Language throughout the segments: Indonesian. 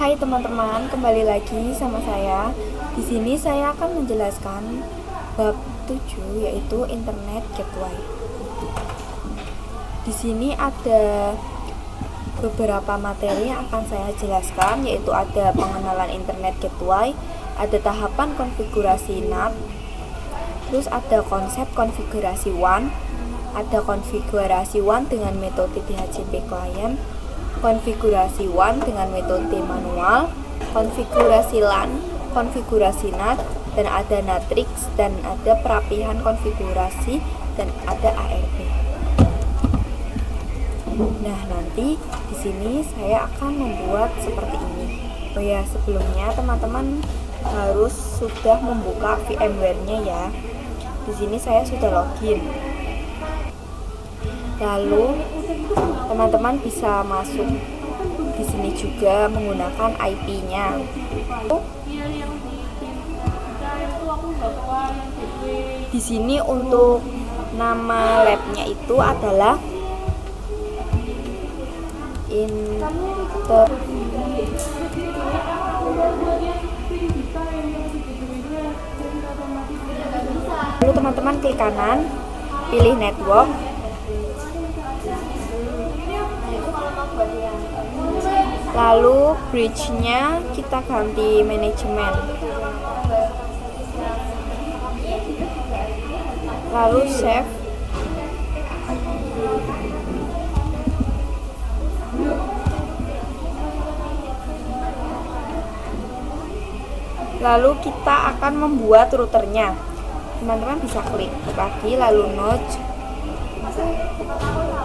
Hai teman-teman, kembali lagi sama saya. Di sini saya akan menjelaskan bab 7 yaitu Internet Gateway. Di sini ada beberapa materi yang akan saya jelaskan, yaitu ada pengenalan Internet Gateway, ada tahapan konfigurasi NAT, terus ada konsep konfigurasi WAN, ada konfigurasi WAN dengan metode DHCP client, konfigurasi WAN dengan metode manual, konfigurasi LAN, konfigurasi NAT, dan ada matrix, dan ada perapihan konfigurasi, dan ada ARP. Nah, nanti di sini saya akan membuat seperti ini. Oh ya, sebelumnya teman-teman harus sudah membuka VMware-nya ya. Di sini saya sudah login. Lalu teman-teman bisa masuk di sini juga menggunakan IP-nya. Di sini untuk nama lab-nya itu adalah Lalu teman-teman klik kanan, pilih network. Lalu bridge-nya kita ganti manajemen. Lalu save. Lalu kita akan membuat routernya. Teman-teman bisa klik lagi, lalu node,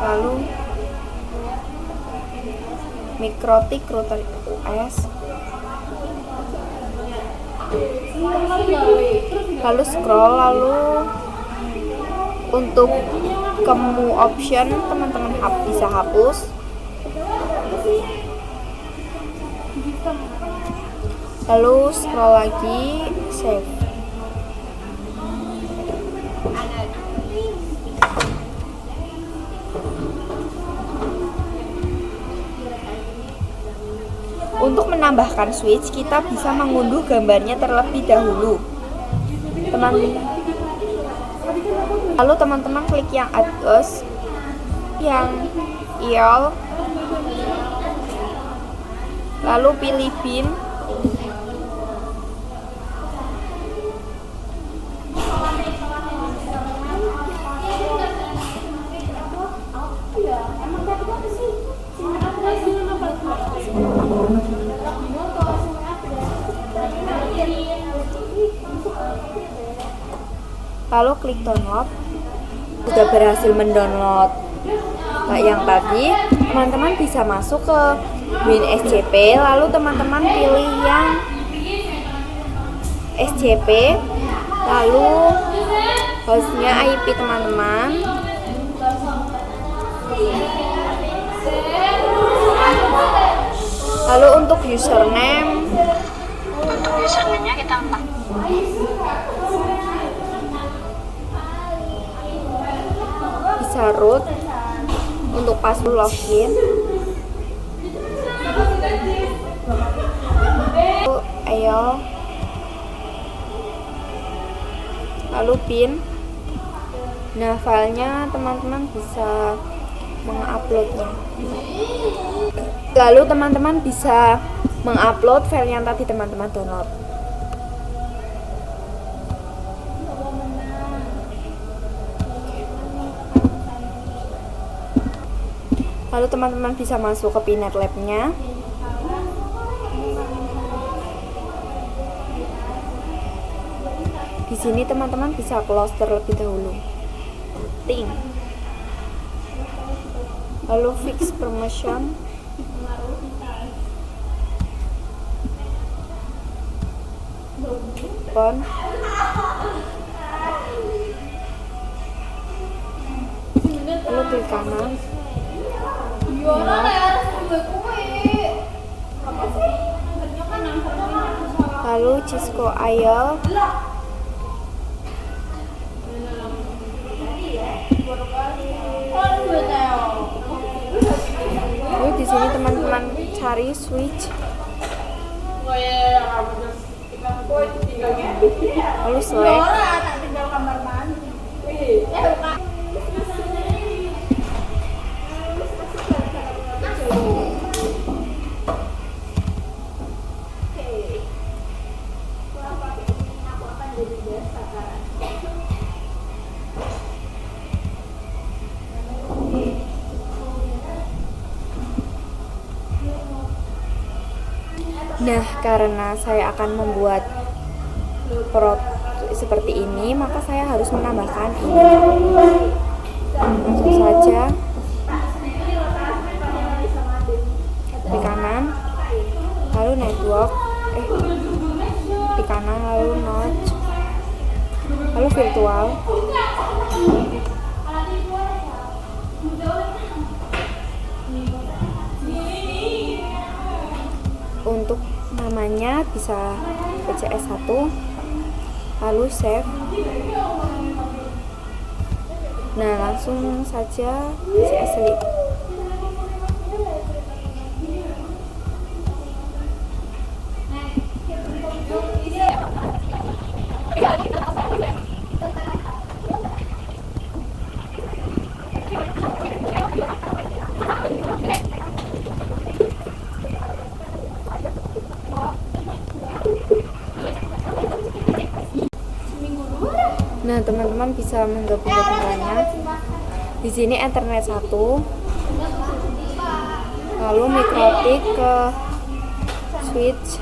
lalu Mikrotik router US, lalu scroll, lalu untuk kemu option teman-teman bisa hapus, lalu scroll lagi, save. Untuk menambahkan switch, kita bisa mengunduh gambarnya terlebih dahulu. Lalu teman-teman klik yang add us, yang IOL, lalu pilih bin, lalu klik download. Sudah berhasil mendownload yang tadi, teman-teman bisa masuk ke WinSCP, lalu teman-teman pilih yang SCP, lalu hostnya IP teman-teman, lalu untuk username-nya kita bisa root. Untuk password login, ayo, lalu pin. Nah, filenya teman-teman bisa menguploadnya. Lalu teman-teman bisa mengupload file yang tadi teman-teman download. Lalu teman-teman bisa masuk ke Pinet Lab-nya. Di sini teman-teman bisa close terlebih dahulu. Lalu fix permission. Open. Lalu klik kanan. Lalu Cisco IO, Lalu di sini teman-teman cari switch lalu select. Nah, karena saya akan membuat seperti ini, maka saya harus menambahkan ini. Langsung saja di kanan, lalu network, di kanan lalu notch, lalu virtual. Untuk namanya bisa PCS1, lalu save. Nah, langsung saja PCS Sleep. Nah, teman-teman bisa menggabung-gabungkannya. Di sini Ethernet 1, lalu mikrotik ke switch,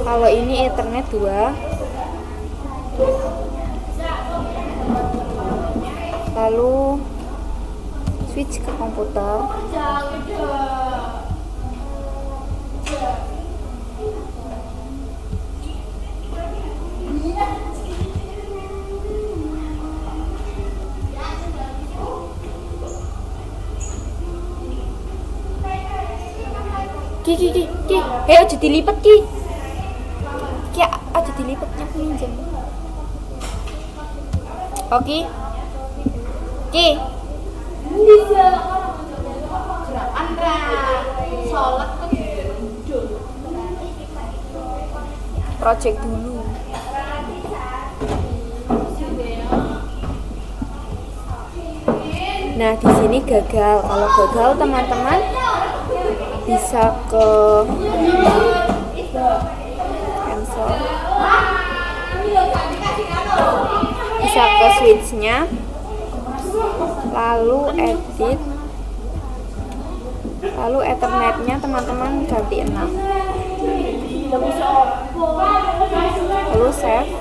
kalau ini Ethernet 2, lalu switch ke komputer, Ki, aja dilipat Ki, aja dilipatnya pinjam. Oke, Ki. Project dulu. Nah, di sini gagal. Kalau gagal, teman-teman bisa ke cancel, bisa ke switchnya, lalu edit, lalu Ethernetnya teman-teman ganti 6, lalu save.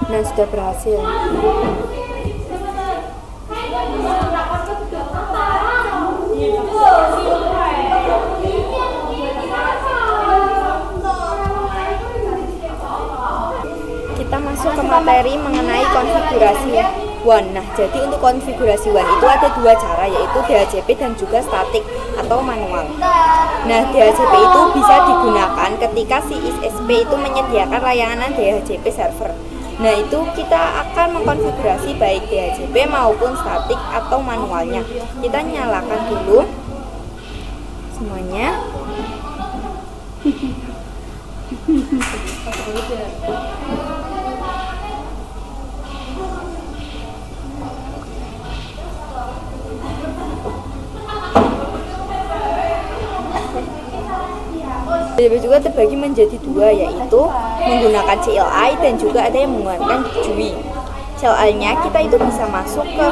Nah, sudah berhasil. Kita masuk ke materi mengenai konfigurasi WAN. Nah, jadi untuk konfigurasi WAN itu ada dua cara, yaitu DHCP dan juga statik atau manual. Nah, DHCP itu bisa digunakan ketika si ISP itu menyediakan layanan DHCP server. Nah, itu kita akan mengkonfigurasi baik DHCP maupun statik atau manualnya. Kita nyalakan dulu semuanya. DHCP juga terbagi menjadi dua, yaitu menggunakan CLI dan juga ada yang menggunakan GUI. CLI-nya kita itu bisa masuk ke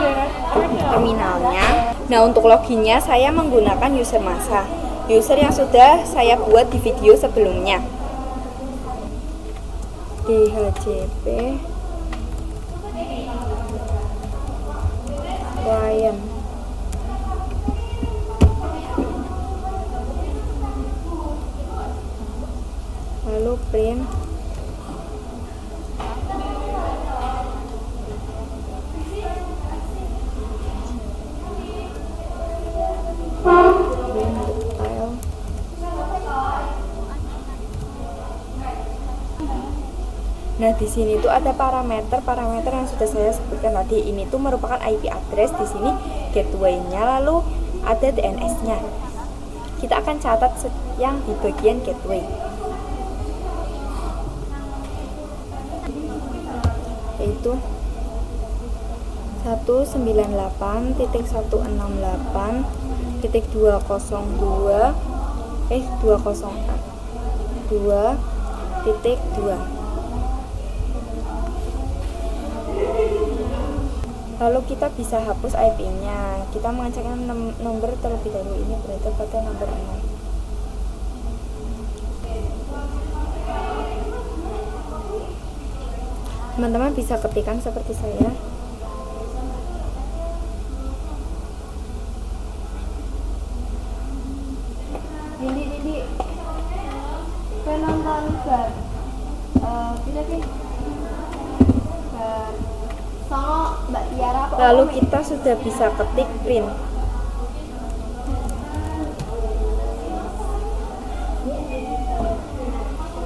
terminalnya. Nah, untuk loginnya saya menggunakan user masa, user yang sudah saya buat di video sebelumnya. DHCP client, lalu print, Nah, di sini tuh ada parameter yang sudah saya sebutkan tadi. Ini tuh merupakan IP address, di sini gateway-nya, lalu ada DNS-nya. Kita akan catat yang di bagian gateway. Yaitu 198.168.202.2. Lalu kita bisa hapus IP-nya. Kita mengecekkan nomor terlebih dahulu. Ini berarti pada nomor 6. Teman-teman bisa ketikkan seperti saya. Didi, penonton bar, pilih bar, sama Mbak Tiara. Lalu kita sudah bisa ketik print.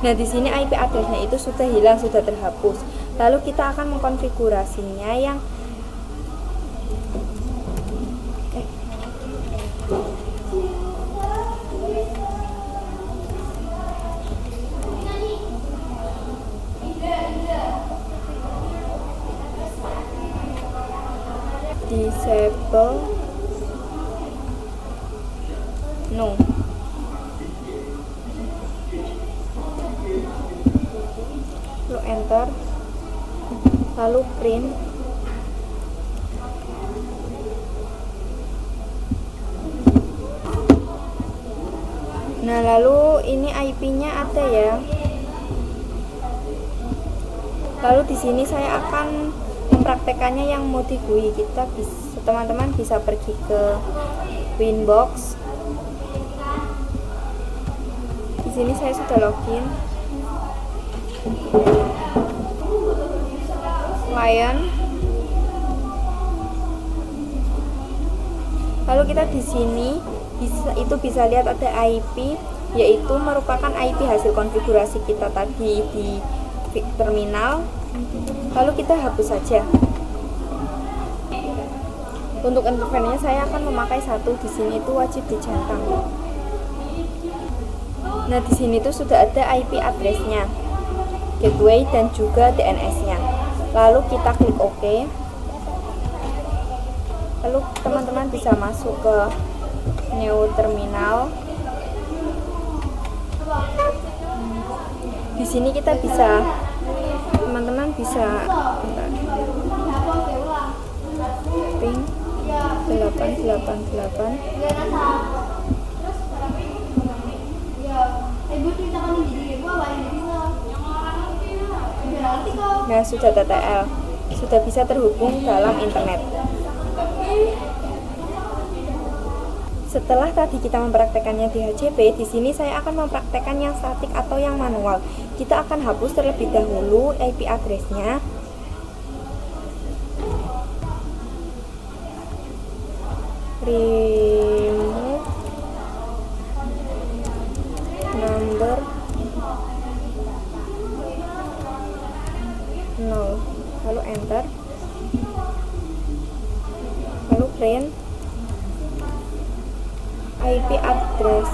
Nah, di sini IP address-nya itu sudah hilang, sudah terhapus. Lalu kita akan mengkonfigurasinya yang disable no. Lalu enter, lalu print. Nah, lalu ini IP-nya ada ya. Lalu di sini saya akan mempraktekannya yang mau di GUI. Teman-teman bisa pergi ke Winbox. Di sini saya sudah login. Client. Lalu kita di sini bisa lihat ada IP, yaitu merupakan IP hasil konfigurasi kita tadi di terminal. Lalu kita hapus saja. Untuk interface-nya saya akan memakai satu. Di sini itu wajib dicentang. Nah, di sini tuh sudah ada IP address-nya, gateway dan juga DNS-nya. Lalu kita klik OK. Lalu teman-teman bisa masuk ke new terminal. Di sini kita bisa, teman-teman bisa ping 888. Nah, sudah TTL, sudah bisa terhubung dalam internet. Setelah tadi kita mempraktekannya di HCP, di sini saya akan mempraktekkan yang statik atau yang manual. Kita akan hapus terlebih dahulu IP address-nya. Remove number 0. Lalu enter. Lalu print IP address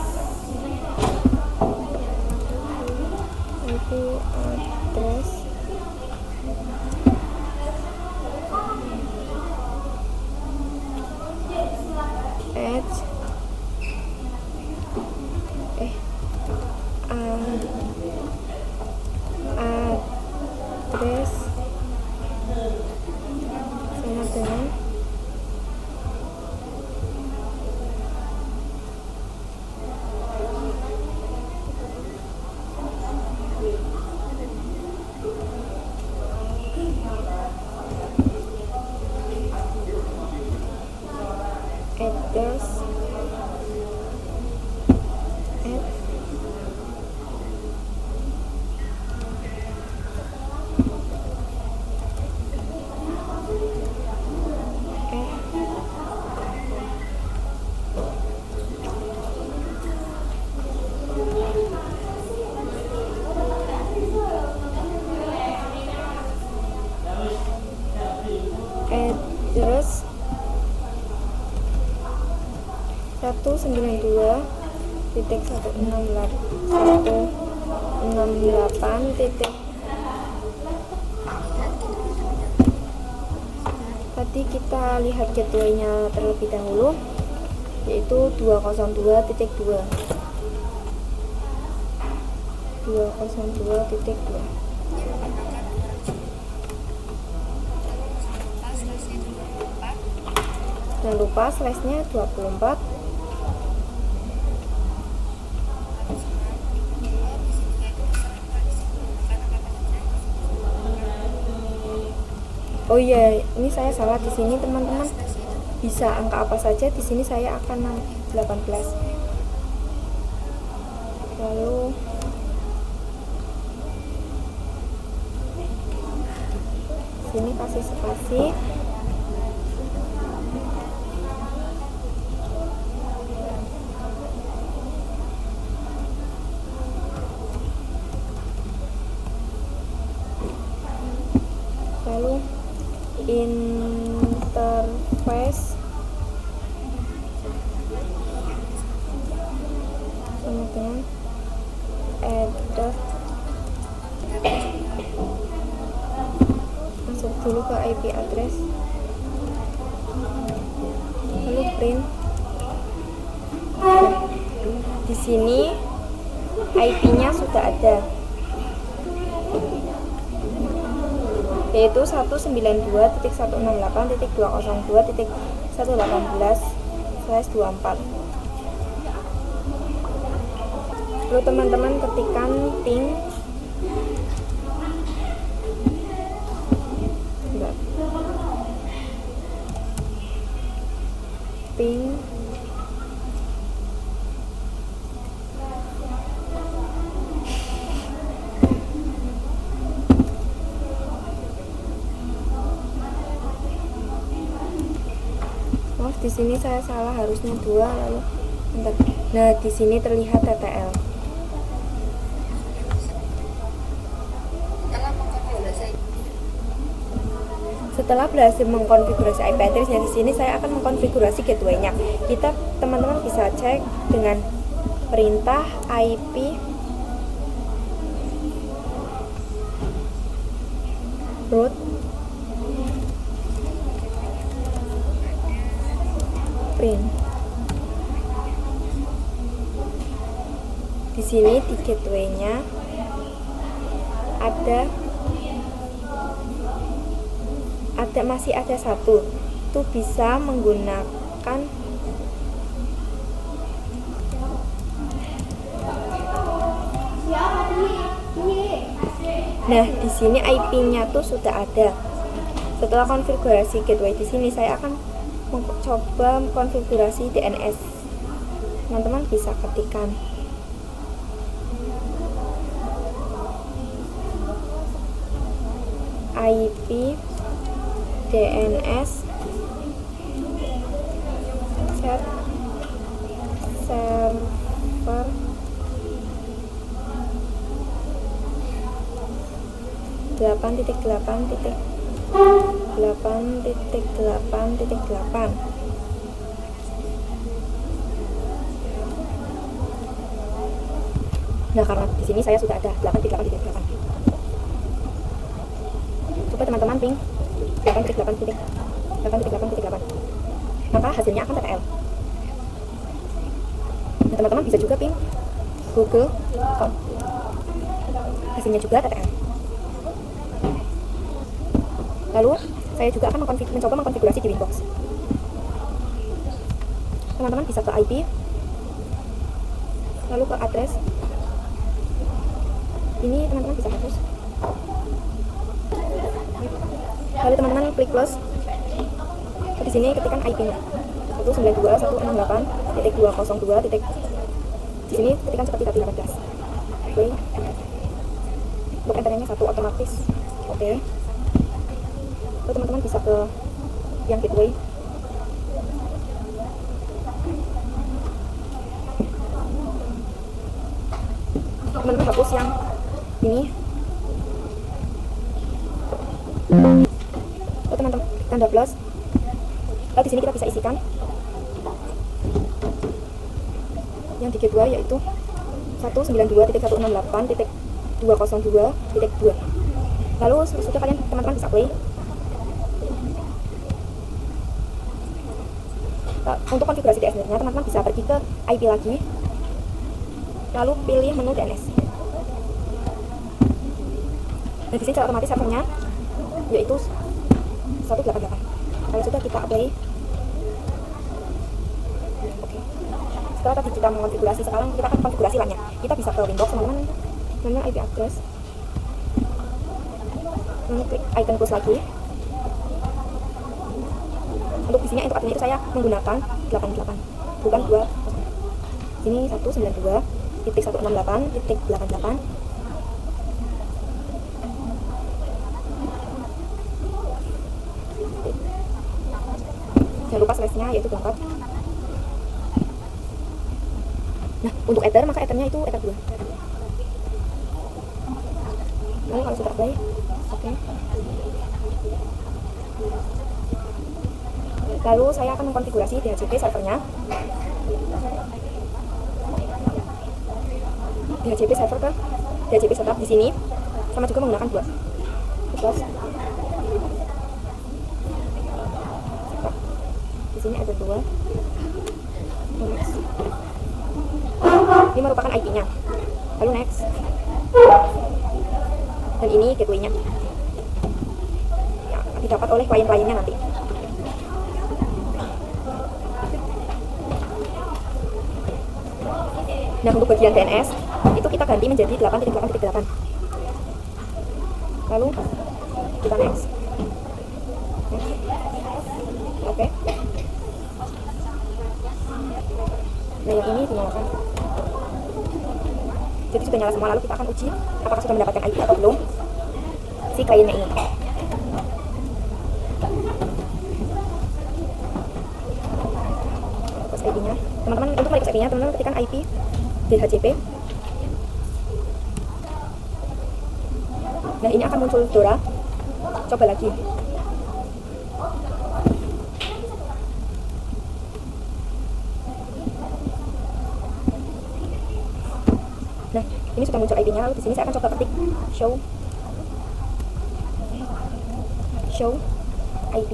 address sama dengan address 192.168. Tadi kita lihat gateway-nya terlebih dahulu, yaitu 202.2. 202.2. Jangan lupa slash-nya 24. Oh iya, ini saya salah di sini teman-teman. Bisa angka apa saja, di sini saya akan 18. Lalu sini kasih spasi. Lalu interface sama dengan address. Masuk dulu ke IP address, lalu print. Di sini IP-nya sudah ada, yaitu 192.168.202.118/24. Lalu teman-teman ketikkan ping ping di sini saya salah, harusnya 2. Lalu bentar. Nah, di sini terlihat TTL. Setelah berhasil mengkonfigurasi IP address-nya, di sini saya akan mengkonfigurasi gateway-nya. Kita teman-teman bisa cek dengan perintah IP root print. Di sini di gateway-nya masih ada satu. Itu bisa menggunakan Nah, di sini IP-nya tuh sudah ada. Setelah konfigurasi gateway di sini, saya akan mencoba konfigurasi DNS. Teman-teman bisa ketikkan IP DNS set server 8.8.8.8. Nah, karena di sini saya sudah ada 8.8.8. Coba teman-teman ping 8.8.8.8. Maka hasilnya akan TTL. Nah, teman-teman bisa juga ping google.com. Hasilnya juga TTL. Lalu saya juga akan mencoba mengkonfigurasi di Winbox. Teman-teman bisa ke IP, lalu ke address. Ini teman-teman bisa hapus. Lalu teman-teman klik close. Di sini ketikkan IP-nya 192.168.202. Di sini ketikkan seperti tadi 18. Oke. Untuk enternya 1 otomatis. Oke. Lalu teman-teman bisa ke yang gateway. Teman-teman hapus yang ini. Lalu teman-teman tanda plus. Lalu di sini kita bisa isikan yang di gateway yaitu 192.168.202.2. Lalu sudah kalian teman-teman bisa play. Untuk konfigurasi DNS-nya teman-teman bisa pergi ke IP lagi, lalu pilih menu DNS. Dan di sini secara otomatis servernya yaitu 188. Kalau sudah kita apply. Oke. Setelah tadi kita mengonfigurasi, sekarang kita akan konfigurasi lainnya. Kita bisa ke Windows, teman-teman, menu IP address, lalu klik icon plus lagi. Untuk di sini untuk adminnya itu saya menggunakan 88, bukan 2. Sini 192.168.88. Jangan lupa slashnya yaitu 24. Nah, untuk ether maka ethernya itu ether 2. Lalu kalau sudah apply, oke. Lalu saya akan mengkonfigurasi DHCP servernya. DHCP server ke DHCP setup di sini sama juga menggunakan 2. Terus di sini ada 2. Next. Ini merupakan IP-nya. Lalu next. Dan ini gateway-nya. Ya, didapat oleh klien-kliennya nanti. Nah, untuk bagian DNS itu kita ganti menjadi 8.8.8. Lalu kita next. Oke. Nah, yang ini dinyalakan. Jadi sudah nyala semua. Lalu kita akan uji apakah sudah mendapatkan IP atau belum si kliennya ini. Request IP-nya. Teman-teman, untuk request IP-nya, teman-teman ketikkan IP DHCP. Nah, ini akan muncul Dora. Coba lagi. Nah, ini sudah muncul IP-nya. Lalu di sini saya akan coba ketik show IP.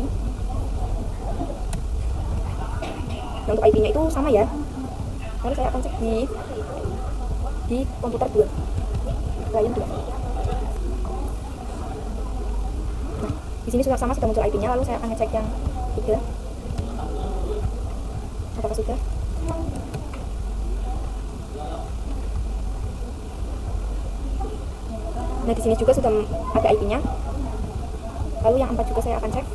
Nah, untuk IP-nya itu sama ya. Lalu saya akan cek di komputer 2, klien 2. Nah, di sini sudah muncul IP-nya. Lalu saya akan ngecek yang 3. Apakah sudah? Nah, di sini juga sudah ada IP-nya. Lalu yang 4 juga saya akan cek.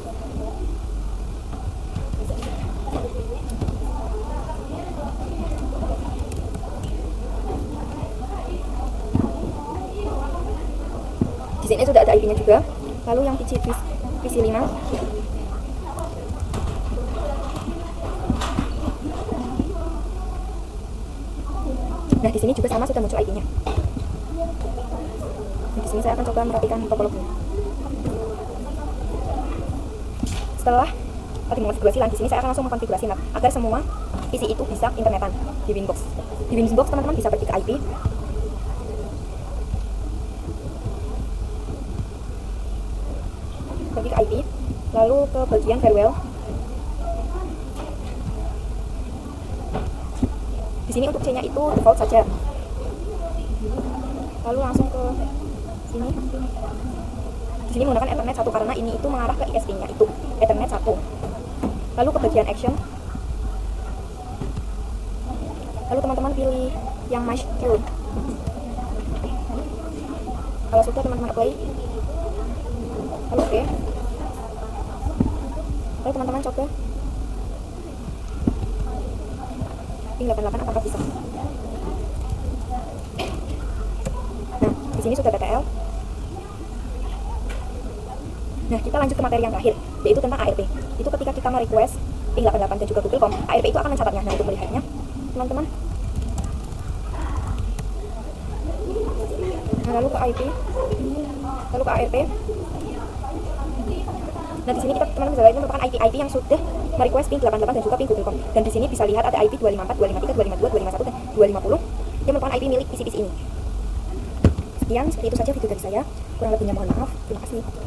Di sini sudah ada IP-nya juga. Lalu yang PC5. Nah, di sini juga sama sudah muncul IP-nya. Di sini saya akan coba merapikan topologinya. Setelah tadi mengonfigurasi LAN, di sini saya akan langsung mengkonfigurasi NAT agar semua PC itu bisa internetan di Winbox. Di Winbox teman-teman bisa pergi ke IP. Pergi ke IP, lalu ke bagian farewell. Di sini untuk C-nya itu default saja. Lalu langsung ke sini. Di sini menggunakan Ethernet 1 karena ini itu mengarah ke ISP-nya itu Ethernet 1. Lalu ke bagian action. Lalu teman-teman pilih yang My Secure. Kalau sudah teman-teman apply. Lalu oke. Lalu teman-teman coba ping 88 apakah bisa. Nah, di sini sudah TTL. Nah, kita lanjut ke materi yang terakhir, yaitu tentang ARP. Itu ketika kita merequest ping 88 dan juga Google.com, ARP itu akan mencatatnya. Nah, untuk melihatnya, teman-teman. Nah, lalu ke IP, lalu ke ARP. Nah, di sini kita teman-teman bisa lihat ini merupakan IP yang sudah merequest ping 88 dan juga ping Google.com. Dan di sini bisa lihat ada IP 254, 253, 252, 251 250 yang merupakan IP milik PC-PC ini. Sekian, seperti itu saja video dari saya. Kurang lebihnya mohon maaf. Terima kasih.